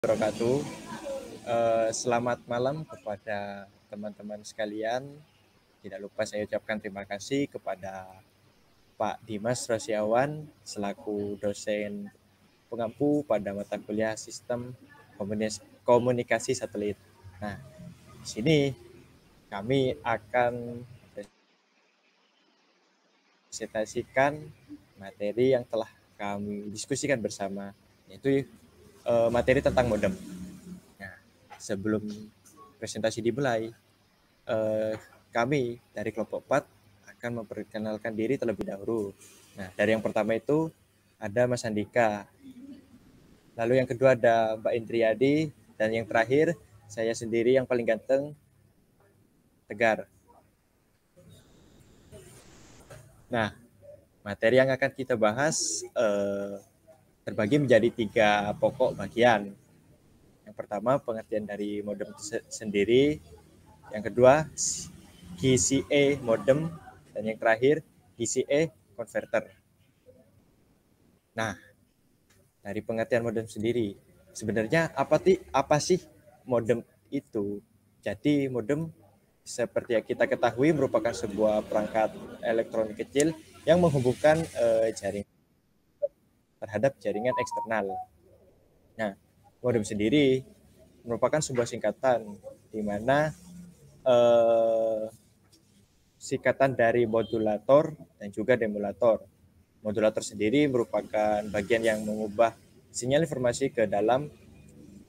Wabarakatuh. Selamat malam kepada teman-teman sekalian. Tidak lupa saya ucapkan terima kasih kepada Pak Dimas Rosiawan selaku dosen pengampu pada mata kuliah Sistem Komunikasi Satelit. Nah, di sini kami akan presentasikan materi yang telah kami diskusikan bersama, yaitu materi tentang modem. Nah, sebelum presentasi dimulai, kami dari kelompok 4 akan memperkenalkan diri terlebih dahulu. Nah, dari yang pertama itu ada Mas Andika. Lalu yang kedua ada Mbak Indriadi. Dan yang terakhir, saya sendiri yang paling ganteng, Tegar. Nah, materi yang akan kita bahas terbagi menjadi 3 pokok bagian. Yang pertama, pengertian dari modem sendiri. Yang kedua, GCA modem. Dan yang terakhir, GCA converter. Nah, dari pengertian modem sendiri, sebenarnya apa sih modem itu? Jadi modem seperti yang kita ketahui merupakan sebuah perangkat elektronik kecil yang menghubungkan jaringan terhadap jaringan eksternal. Nah, modem sendiri merupakan sebuah singkatan di mana singkatan dari modulator dan juga demulator. Modulator sendiri merupakan bagian yang mengubah sinyal informasi ke dalam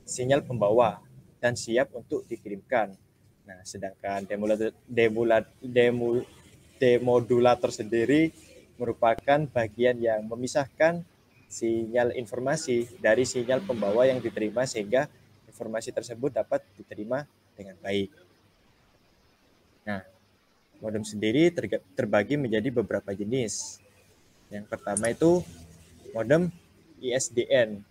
sinyal pembawa dan siap untuk dikirimkan. Nah, sedangkan demodulator sendiri merupakan bagian yang memisahkan sinyal informasi dari sinyal pembawa yang diterima sehingga informasi tersebut dapat diterima dengan baik. Nah, modem sendiri terbagi menjadi beberapa jenis. Yang pertama itu modem ISDN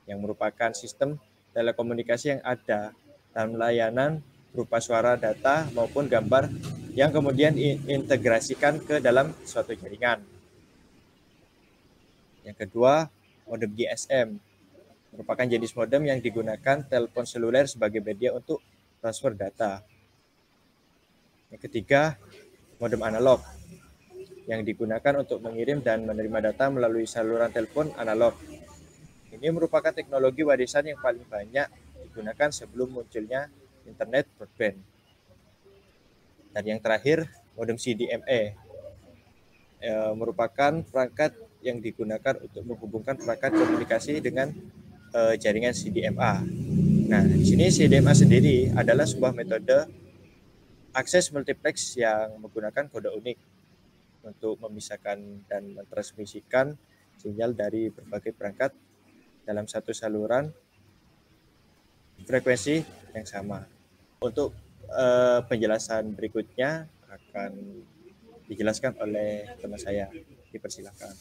yang merupakan sistem telekomunikasi yang ada dalam layanan berupa suara, data, maupun gambar yang kemudian diintegrasikan ke dalam suatu jaringan. Yang kedua, modem GSM merupakan jenis modem yang digunakan telepon seluler sebagai media untuk transfer data. Yang ketiga, modem analog yang digunakan untuk mengirim dan menerima data melalui saluran telepon analog. Ini merupakan teknologi warisan yang paling banyak digunakan sebelum munculnya internet broadband. Dan yang terakhir, modem CDMA merupakan perangkat yang digunakan untuk menghubungkan perangkat komunikasi dengan jaringan CDMA. Nah, di sini CDMA sendiri adalah sebuah metode akses multiplex yang menggunakan kode unik untuk memisahkan dan mentransmisikan sinyal dari berbagai perangkat dalam satu saluran frekuensi yang sama. Untuk penjelasan berikutnya akan dijelaskan oleh teman saya. Dipersilakan.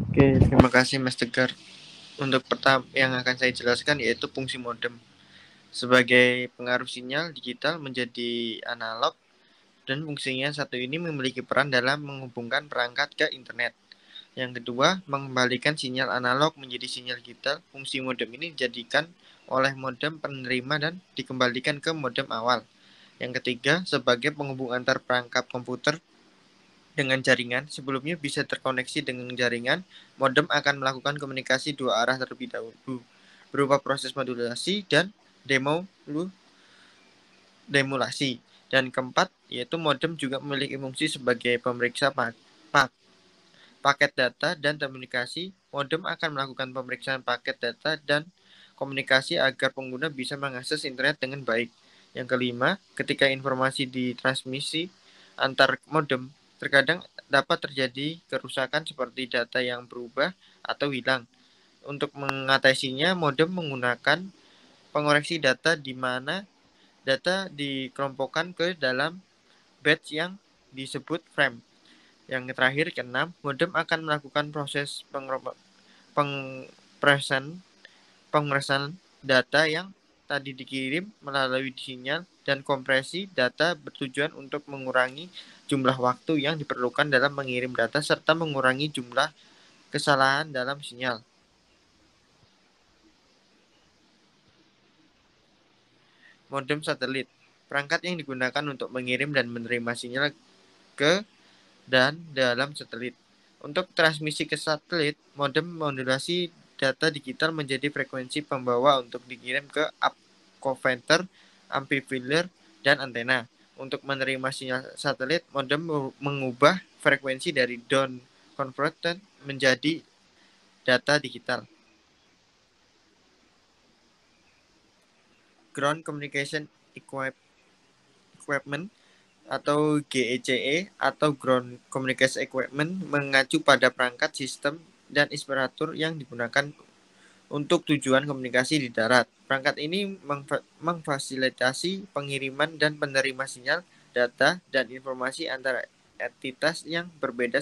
Oke, terima kasih Mas Tegar. Untuk pertama yang akan saya jelaskan yaitu fungsi modem. Sebagai pengaruh sinyal digital menjadi analog dan fungsinya satu ini memiliki peran dalam menghubungkan perangkat ke internet. Yang kedua, mengembalikan sinyal analog menjadi sinyal digital. Fungsi modem ini dijadikan oleh modem penerima dan dikembalikan ke modem awal. Yang ketiga, sebagai penghubung antar perangkat komputer dengan jaringan. Sebelumnya bisa terkoneksi dengan jaringan, modem akan melakukan komunikasi dua arah terlebih dahulu berupa proses modulasi dan demulasi. Dan keempat, yaitu modem juga memiliki fungsi sebagai pemeriksa paket data dan komunikasi. Modem akan melakukan pemeriksaan paket data dan komunikasi agar pengguna bisa mengakses internet dengan baik. Yang kelima, ketika informasi ditransmisi antar modem, terkadang dapat terjadi kerusakan seperti data yang berubah atau hilang. Untuk mengatasinya, modem menggunakan pengoreksi data di mana data dikelompokkan ke dalam batch yang disebut frame. Yang terakhir, keenam, modem akan melakukan proses pemrosesan data yang tadi dikirim melalui sinyal dan kompresi data bertujuan untuk mengurangi jumlah waktu yang diperlukan dalam mengirim data serta mengurangi jumlah kesalahan dalam sinyal. Modem satelit, perangkat yang digunakan untuk mengirim dan menerima sinyal ke dan dalam satelit. Untuk transmisi ke satelit, modem modulasi data digital menjadi frekuensi pembawa untuk dikirim ke upcover, amplifier, dan antena. Untuk menerima sinyal satelit, modem mengubah frekuensi dari down converted menjadi data digital. Ground Communication Equipment atau GECE atau Ground Communication Equipment mengacu pada perangkat sistem dan inspirator yang digunakan untuk tujuan komunikasi di darat. Perangkat ini memfasilitasi pengiriman dan penerima sinyal, data, dan informasi antara entitas yang berbeda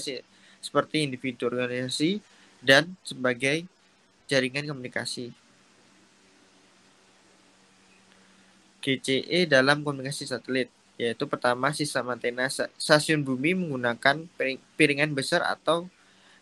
seperti individu, organisasi, dan sebagai jaringan komunikasi. GCE dalam komunikasi satelit, yaitu pertama sistem antena stasiun bumi menggunakan piringan besar atau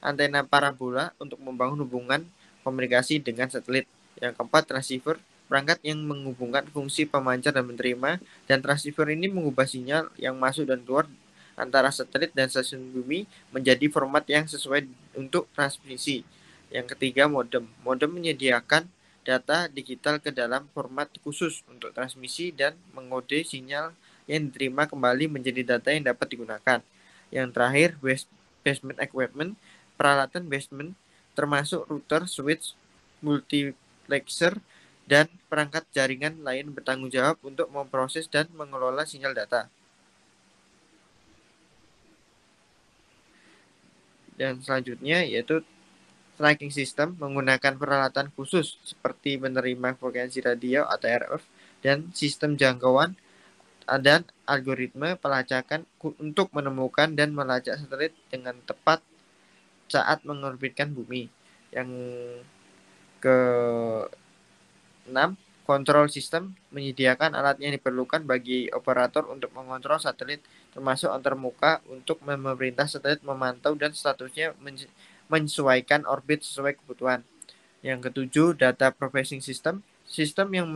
antena parabola untuk membangun hubungan komunikasi dengan satelit. Yang keempat, transceiver, perangkat yang menghubungkan fungsi pemancar dan menerima, dan transceiver ini mengubah sinyal yang masuk dan keluar antara satelit dan stasiun bumi menjadi format yang sesuai untuk transmisi. Yang ketiga, modem. Modem menyediakan data digital ke dalam format khusus untuk transmisi dan mengode sinyal yang diterima kembali menjadi data yang dapat digunakan. Yang terakhir, basement equipment, peralatan basement termasuk router, switch, multiplexer, dan perangkat jaringan lain bertanggung jawab untuk memproses dan mengelola sinyal data. Dan selanjutnya yaitu tracking system menggunakan peralatan khusus seperti menerima frekuensi radio atau RF dan sistem jangkauan dan algoritma pelacakan untuk menemukan dan melacak satelit dengan tepat saat mengorbitkan bumi. Yang ke-6, control system menyediakan alat yang diperlukan bagi operator untuk mengontrol satelit termasuk antarmuka untuk memerintah satelit memantau dan statusnya menyesuaikan orbit sesuai kebutuhan. Yang ketujuh, data processing system, sistem yang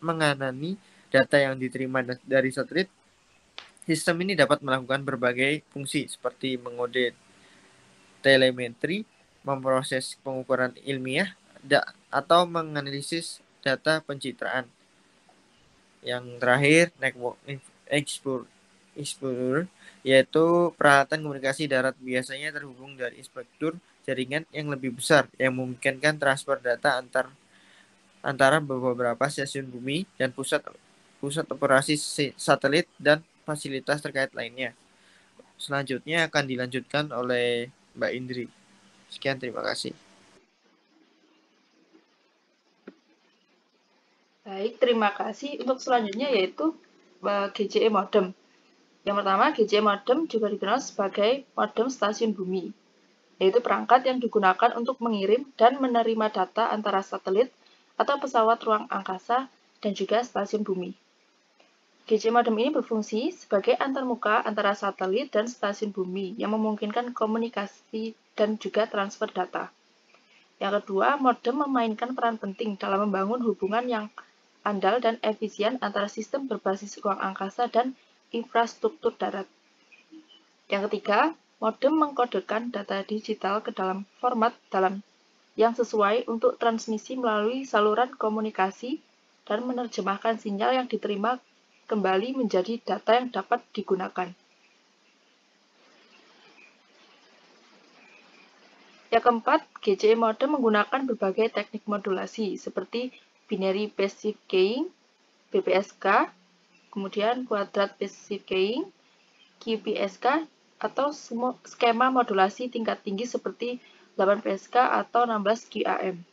menangani data yang diterima dari satelit. Sistem ini dapat melakukan berbagai fungsi seperti mengode telemetri, memproses pengukuran ilmiah, atau menganalisis data pencitraan. Yang terakhir, network explorer, yaitu peralatan komunikasi darat biasanya terhubung dari spektur jaringan yang lebih besar yang memungkinkan transfer data antara beberapa stasiun bumi dan pusat operasi satelit dan fasilitas terkait lainnya. Selanjutnya akan dilanjutkan oleh Mbak Indri. Sekian, terima kasih. Baik, terima kasih. Untuk selanjutnya yaitu GCE modem. Yang pertama, GCE modem juga dikenal sebagai modem stasiun bumi, yaitu perangkat yang digunakan untuk mengirim dan menerima data antara satelit atau pesawat ruang angkasa dan juga stasiun bumi. GCE modem ini berfungsi sebagai antarmuka antara satelit dan stasiun bumi yang memungkinkan komunikasi dan juga transfer data. Yang kedua, modem memainkan peran penting dalam membangun hubungan yang andal dan efisien antara sistem berbasis ruang angkasa dan infrastruktur darat. Yang ketiga, modem mengkodekan data digital ke dalam format yang sesuai untuk transmisi melalui saluran komunikasi dan menerjemahkan sinyal yang diterima kembali menjadi data yang dapat digunakan. Yang keempat, GCE modem menggunakan berbagai teknik modulasi seperti binary passive keying, BPSK, kemudian quadrat passive keying, QPSK, atau skema modulasi tingkat tinggi seperti 8 PSK atau 16 QAM.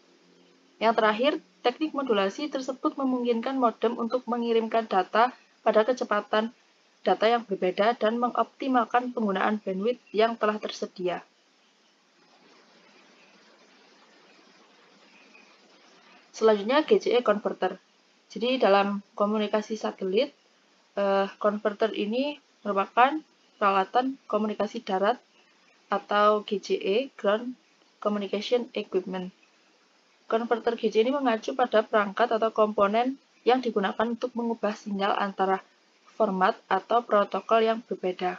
Yang terakhir, teknik modulasi tersebut memungkinkan modem untuk mengirimkan data pada kecepatan data yang berbeda dan mengoptimalkan penggunaan bandwidth yang telah tersedia. Selanjutnya, GCE converter. Jadi dalam komunikasi satelit, konverter ini merupakan peralatan komunikasi darat atau GCE, Ground Communication Equipment. Konverter GCE ini mengacu pada perangkat atau komponen yang digunakan untuk mengubah sinyal antara format atau protokol yang berbeda.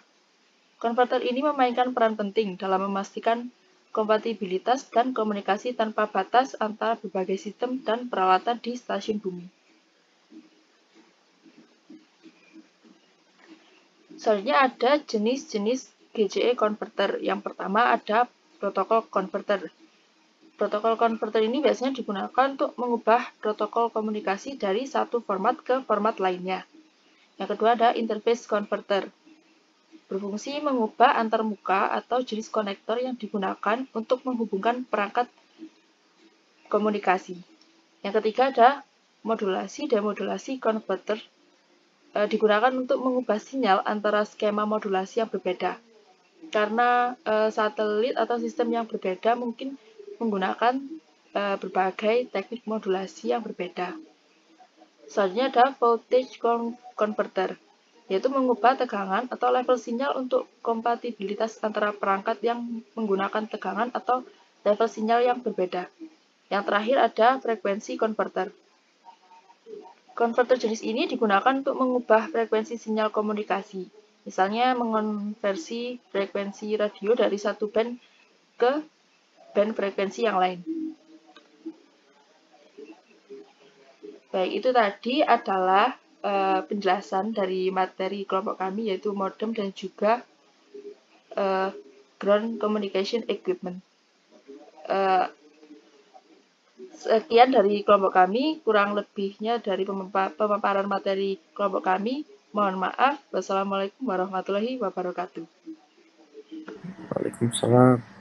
Konverter ini memainkan peran penting dalam memastikan kompatibilitas dan komunikasi tanpa batas antara berbagai sistem dan peralatan di stasiun bumi. Selanjutnya ada jenis-jenis GCE converter. Yang pertama ada protokol converter. Protokol converter ini biasanya digunakan untuk mengubah protokol komunikasi dari satu format ke format lainnya. Yang kedua ada interface converter. Berfungsi mengubah antarmuka atau jenis konektor yang digunakan untuk menghubungkan perangkat komunikasi. Yang ketiga ada modulasi-demodulasi converter. Digunakan untuk mengubah sinyal antara skema modulasi yang berbeda. Karena satelit atau sistem yang berbeda mungkin menggunakan berbagai teknik modulasi yang berbeda. Selanjutnya ada voltage converter, yaitu mengubah tegangan atau level sinyal untuk kompatibilitas antara perangkat yang menggunakan tegangan atau level sinyal yang berbeda. Yang terakhir ada frekuensi converter. Konverter jenis ini digunakan untuk mengubah frekuensi sinyal komunikasi. Misalnya mengonversi frekuensi radio dari satu band ke band frekuensi yang lain. Baik, itu tadi adalah penjelasan dari materi kelompok kami, yaitu modem dan juga ground communication equipment. Sekian dari kelompok kami, kurang lebihnya dari pemaparan materi kelompok kami. Mohon maaf. Wassalamualaikum warahmatullahi wabarakatuh. Waalaikumsalam.